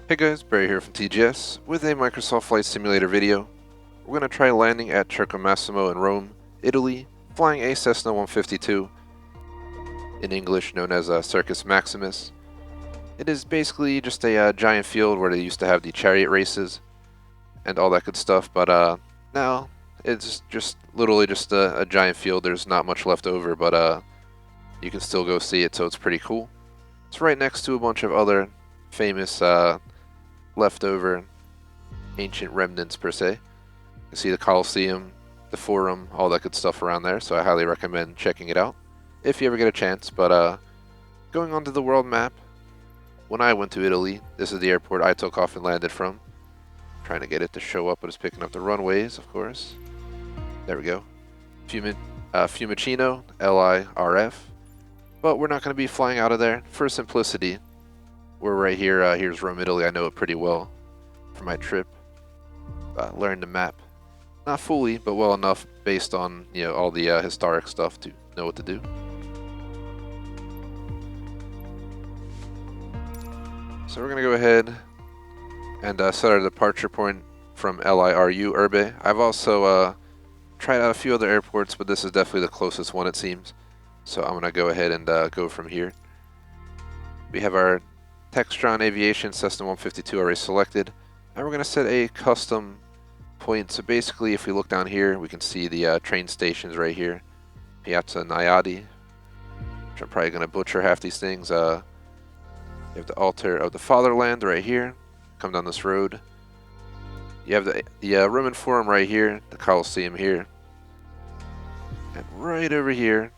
Hey guys, Barry here from TGS with a Microsoft Flight Simulator video. We're going to try landing at Circo Massimo in Rome, Italy, flying a Cessna 152, in English known as Circus Maximus. It is basically just a giant field where they used to have the chariot races and all that good stuff, but now it's just literally just a giant field. There's not much left over, but you can still go see it, so it's pretty cool. It's right next to a bunch of other famous leftover ancient remnants per se. You can see the Colosseum, the Forum, all that good stuff around there, so I highly recommend checking it out if you ever get a chance. But going on to the world map, when I went to Italy, this is the airport I took off and landed from. Trying to get it to show up, but it's picking up the runways, of course. There we go. Fiumicino, LIRF. But we're not going to be flying out of there. For simplicity, we're right here. Here's Rome, Italy. I know it pretty well for my trip. Learned the map. Not fully, but well enough based on all the historic stuff to know what to do. So we're going to go ahead and set our departure point from LIRU, Urbe. I've also tried out a few other airports, but this is definitely the closest one it seems. So I'm going to go ahead and go from here. We have our Textron Aviation Cessna 152 already selected, and we're going to set a custom point. So basically, if we look down here, we can see the train stations right here. Piazza Naiadi, which I'm probably going to butcher half these things. You have the Altar of the Fatherland right here. Come down this road. You have the Roman Forum right here, the Colosseum here, and right over here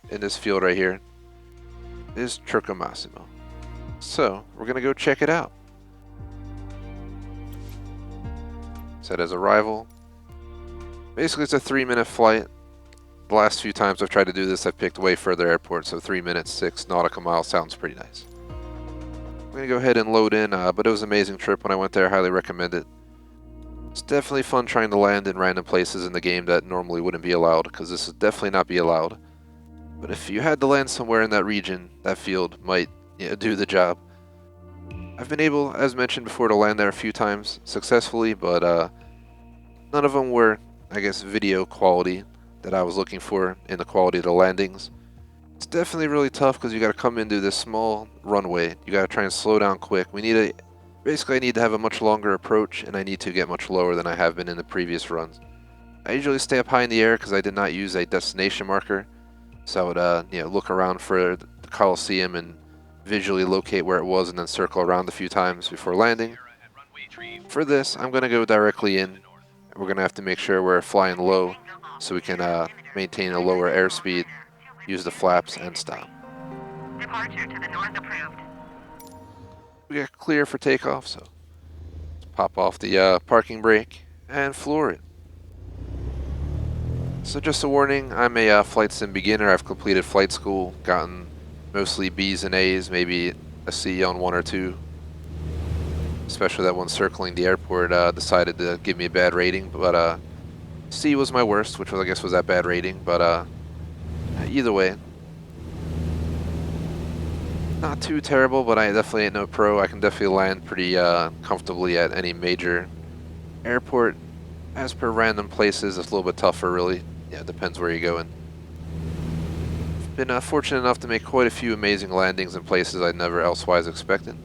in this field right here is Circo Massimo. So we're gonna go check it out. Set as arrival. Basically, it's a 3-minute flight. The last few times I've tried to do this, I've picked way further airports, so 3 minutes, 6 nautical miles sounds pretty nice. I'm gonna go ahead and load in, but it was an amazing trip when I went there. Highly recommend it. It's definitely fun trying to land in random places in the game that normally wouldn't be allowed, because this would definitely not be allowed. But if you had to land somewhere in that region, that field might do the job. I've been able, as mentioned before, to land there a few times successfully, but none of them were, I guess, video quality that I was looking for in the quality of the landings. It's definitely really tough because you got to come into this small runway. You got to try and slow down quick. Basically, I need to have a much longer approach, and I need to get much lower than I have been in the previous runs. I usually stay up high in the air because I did not use a destination marker, so I would look around for the Colosseum and visually locate where it was, and then circle around a few times before landing. For this, I'm going to go directly in, and we're going to have to make sure we're flying low so we can maintain a lower airspeed. Use the flaps and stop. Departure to the north approved. We got clear for takeoff, so let's pop off the parking brake and floor it. So just a warning, I'm a flight sim beginner. I've completed flight school, gotten mostly B's and A's, maybe a C on 1 or 2. Especially that one circling the airport decided to give me a bad rating, but C was my worst, which I guess was that bad rating, but either way, not too terrible, but I definitely ain't no pro. I can definitely land pretty comfortably at any major airport. As per random places, it's a little bit tougher, really. Yeah, it depends where you're going. Been fortunate enough to make quite a few amazing landings in places I'd never elsewise expected.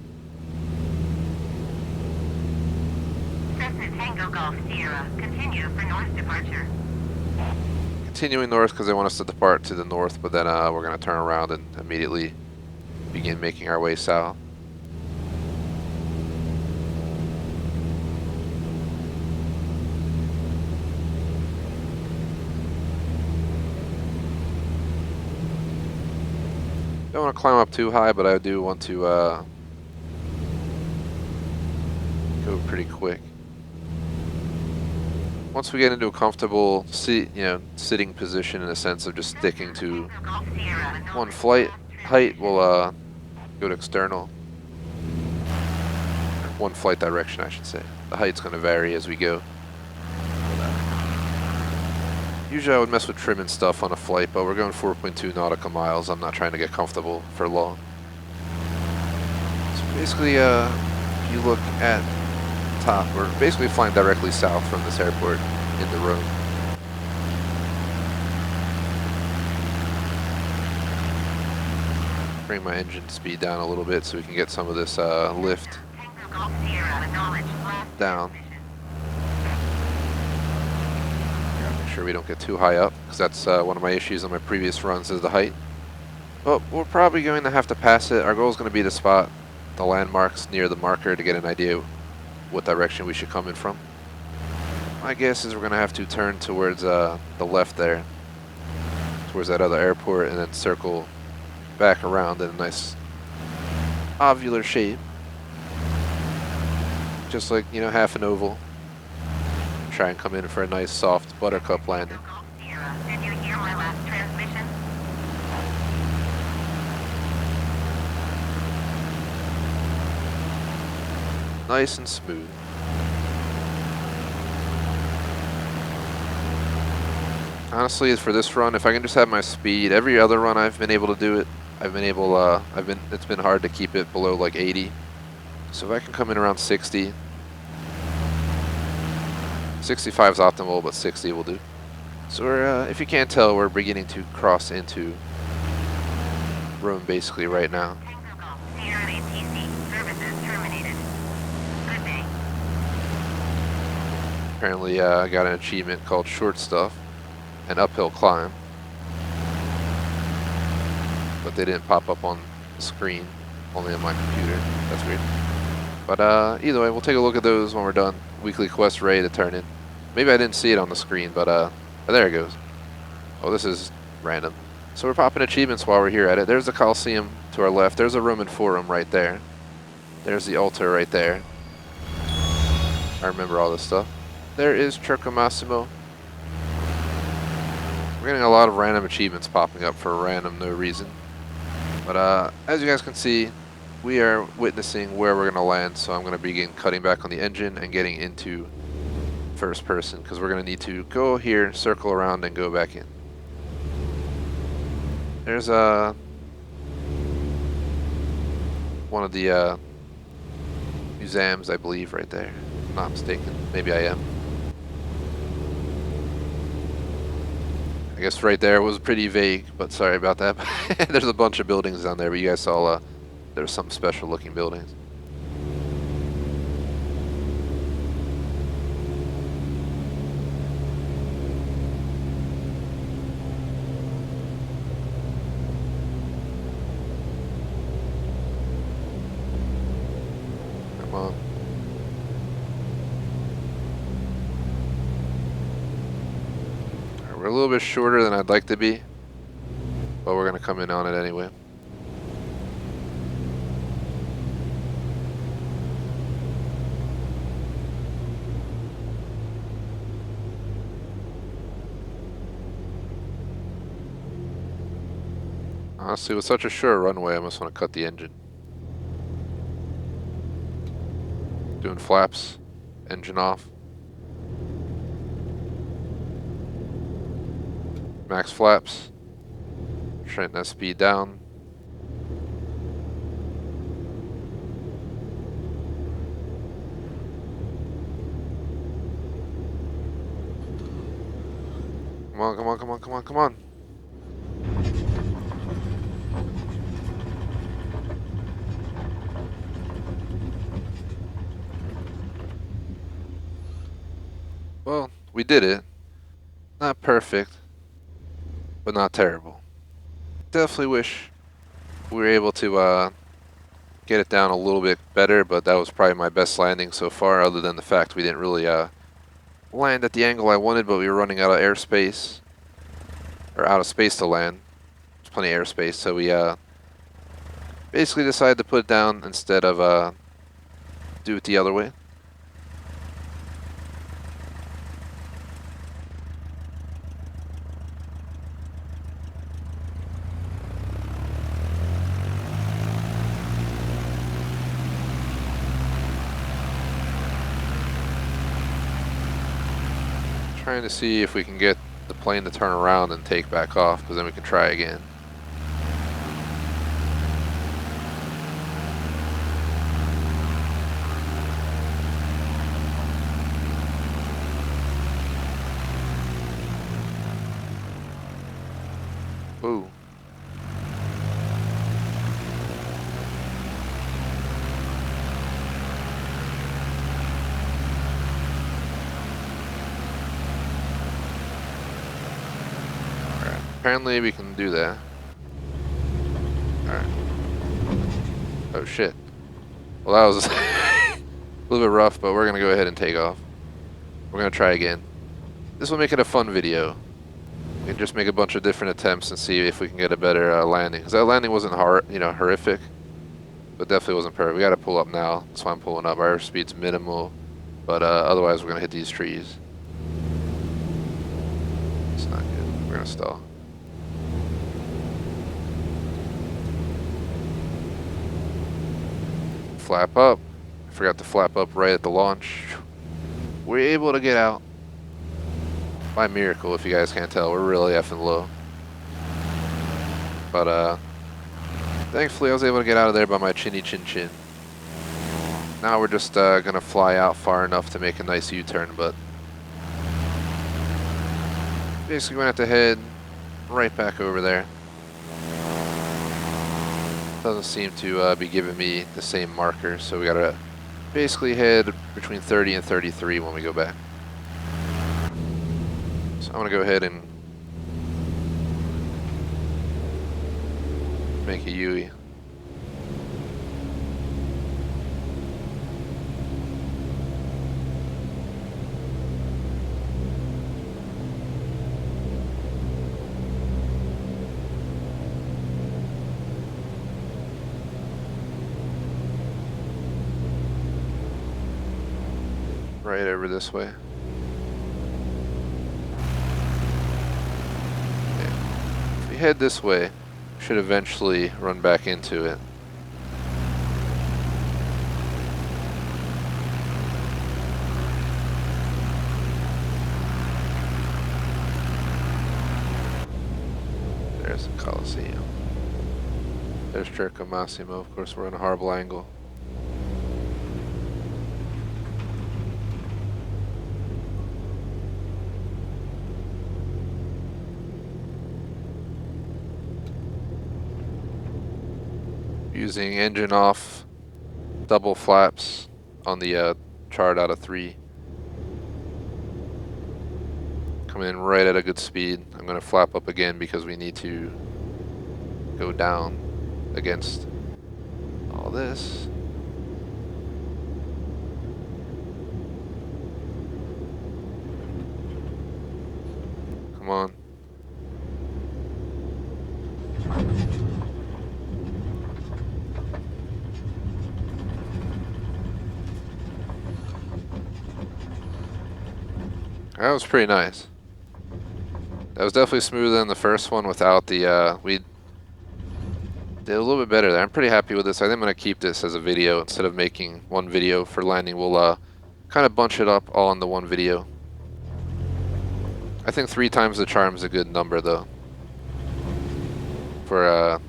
Cessna Tango Golf Sierra. Continue for north departure. Continuing north because they want us to depart to the north, but then we're going to turn around and immediately begin making our way south. Don't want to climb up too high, but I do want to go pretty quick. Once we get into a comfortable sitting position, in a sense of just sticking to one flight height, we'll go to external. One flight direction, I should say. The height's going to vary as we go. Usually I would mess with trim and stuff on a flight, but we're going 4.2 nautical miles. I'm not trying to get comfortable for long. So basically, if you look at top, we're basically flying directly south from this airport into Rome. Bring my engine speed down a little bit so we can get some of this lift Tango Golf Sierra, acknowledge last down. transmission. Gotta make sure we don't get too high up, because that's one of my issues on my previous runs is the height. But we're probably going to have to pass it. Our goal is going to be to spot the landmarks near the marker to get an idea what direction we should come in from. My guess is we're going to have to turn towards the left there, towards that other airport, and then circle back around in a nice ovular shape. Just like, you know, half an oval. Try and come in for a nice soft buttercup landing. Tango Golf Sierra, did you hear my last transmission? Nice and smooth. Honestly, for this run, if I can just have my speed, every other run I've been able to do it. It's been hard to keep it below like 80. So if I can come in around 60, 65 is optimal, but 60 will do. So we're, if you can't tell, we're beginning to cross into Rome basically right now. Tango Golf Sierra ATC, services terminated. Good day. Apparently I got an achievement called Short Stuff, an uphill climb. But they didn't pop up on the screen, only on my computer. That's weird. But either way, we'll take a look at those when we're done. Weekly quest ready to turn in. Maybe I didn't see it on the screen, but there it goes. Oh, this is random. So we're popping achievements while we're here at it. There's the Coliseum to our left. There's a Roman Forum right there. There's the altar right there. I remember all this stuff. There is Circo Massimo. We're getting a lot of random achievements popping up for random no reason. But as you guys can see, we are witnessing where we're going to land, so I'm going to begin cutting back on the engine and getting into first person, because we're going to need to go here, circle around, and go back in. There's one of the museums, I believe, right there. If I'm not mistaken. Maybe I am. I guess right there was pretty vague, but sorry about that. There's a bunch of buildings down there, but you guys saw there's some special looking buildings. Come on. We're a little bit shorter than I'd like to be, but we're going to come in on it anyway. Honestly, with such a short runway, I almost want to cut the engine. Doing flaps, engine off. Max flaps. Trying that speed down. Come on, come on, come on, come on, come on. Well, we did it. Not perfect, but not terrible. Definitely wish we were able to get it down a little bit better, but that was probably my best landing so far, other than the fact we didn't really land at the angle I wanted, but we were running out of airspace, or out of space to land. There's plenty of airspace, so we basically decided to put it down instead of do it the other way. Trying to see if we can get the plane to turn around and take back off, because then we can try again. Apparently we can do that. Alright. Oh shit. Well, that was a little bit rough, but we're going to go ahead and take off. We're going to try again. This will make it a fun video. We can just make a bunch of different attempts and see if we can get a better landing. Because that landing wasn't horrific, but definitely wasn't perfect. We got to pull up now. That's why I'm pulling up. Our speed's minimal, but otherwise we're going to hit these trees. It's not good. We're going to stall. Flap up. I forgot to flap up right at the launch. We're able to get out. By miracle, if you guys can't tell. We're really effing low. But thankfully I was able to get out of there by my chinny chin chin. Now we're just gonna fly out far enough to make a nice U-turn, but basically gonna have to head right back over there. Doesn't seem to be giving me the same marker, so we gotta basically head between 30 and 33 when we go back. So I'm gonna go ahead and make a UE. Right over this way. If we head this way, we should eventually run back into it. There's the Coliseum. There's Circo Massimo. Of course, we're in a horrible angle. Using engine off, double flaps on the chart out of 3. Coming in right at a good speed. I'm going to flap up again because we need to go down against all this. Come on. That was pretty nice. That was definitely smoother than the first one without the, we did a little bit better there. I'm pretty happy with this. I think I'm going to keep this as a video instead of making one video for landing. We'll kind of bunch it up all into one video. I think 3 times the charm is a good number though. For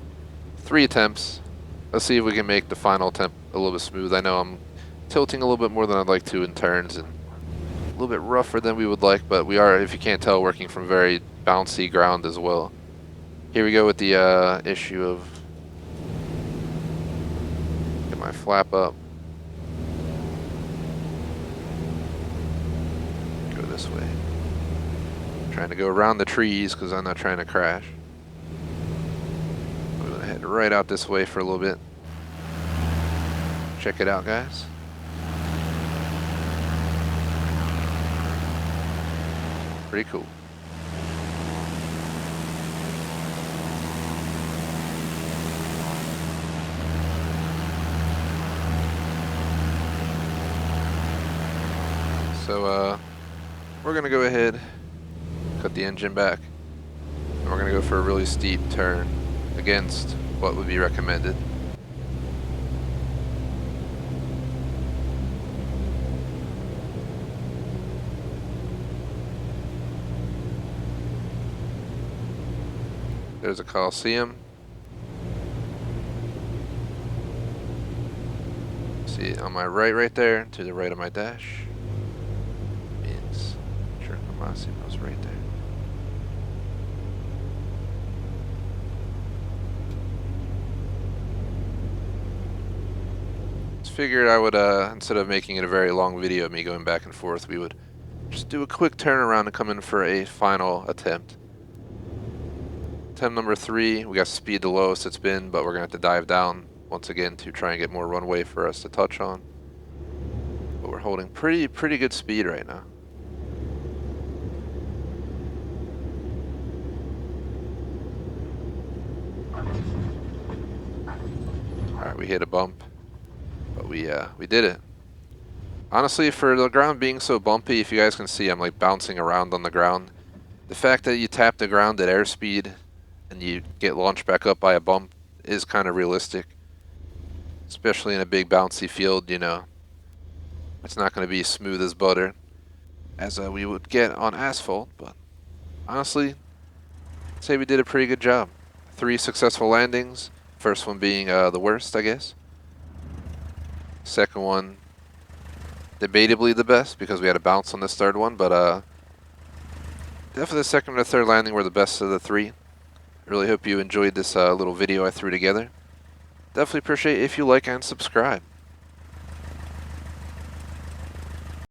3 attempts. Let's see if we can make the final attempt a little bit smooth. I know I'm tilting a little bit more than I'd like to in turns and a little bit rougher than we would like, but we are, if you can't tell, working from very bouncy ground as well. Here we go with the issue of get my flap up. Go this way. Trying to go around the trees because I'm not trying to crash. I'm gonna head right out this way for a little bit. Check it out, guys. Pretty cool. So we're gonna go ahead, cut the engine back, and we're gonna go for a really steep turn against what would be recommended. There's a Coliseum. See on my right there, to the right of my dash. Means Circo Massimo's right there. Just figured I would, instead of making it a very long video of me going back and forth, we would just do a quick turnaround and come in for a final attempt. Attempt number 3, we got speed the lowest it's been, but we're going to have to dive down once again to try and get more runway for us to touch on. But we're holding pretty good speed right now. Alright, we hit a bump, but we did it. Honestly, for the ground being so bumpy, if you guys can see, I'm like bouncing around on the ground. The fact that you tap the ground at airspeed and you get launched back up by a bump is kind of realistic. Especially in a big bouncy field, you know. It's not going to be smooth as butter as we would get on asphalt, but honestly, I'd say we did a pretty good job. 3 successful landings. First one being the worst, I guess. Second one, debatably the best because we had a bounce on this third one, but definitely the second and the third landing were the best of the 3. I really hope you enjoyed this little video I threw together. Definitely appreciate it if you like and subscribe.